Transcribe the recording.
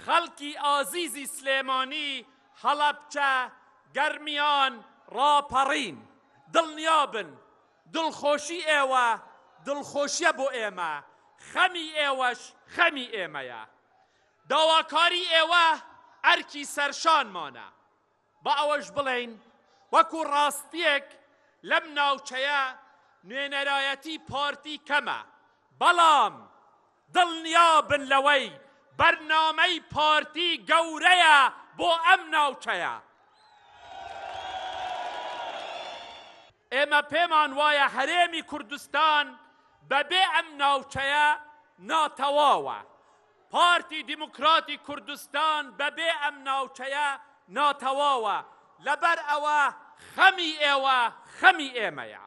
خەڵکی ئازیزی سلێمانی هەڵەبجە گەرمیان ڕاپەڕین دڵنیابن دڵخۆشی ئێوە دڵخۆشیە بۆ ئێمە خەمی ئێوەش خەمی ئێمەیە داواکاری ئێوە ئەرکی سەرشانمانە بە ئەوەش بڵێین وەکو ڕاستیەک لەم ناوچەیە نوێنەرایەتی پارتی کەمە بەڵام دڵنیابن لەوەی بەرنامەی پارتی گەورەیە بۆ ئەم ناوچەیە ئێمە پێمان وایە هەرێمی کوردستان بەبێ ئەم ناوچەیە ناتەواوە پارتی دیموکراتی کوردستان بەبێ ئەم ناوچەیە ناتەواوە لەبەر ئەوە خەمی ئێوە خەمی ئێمەیە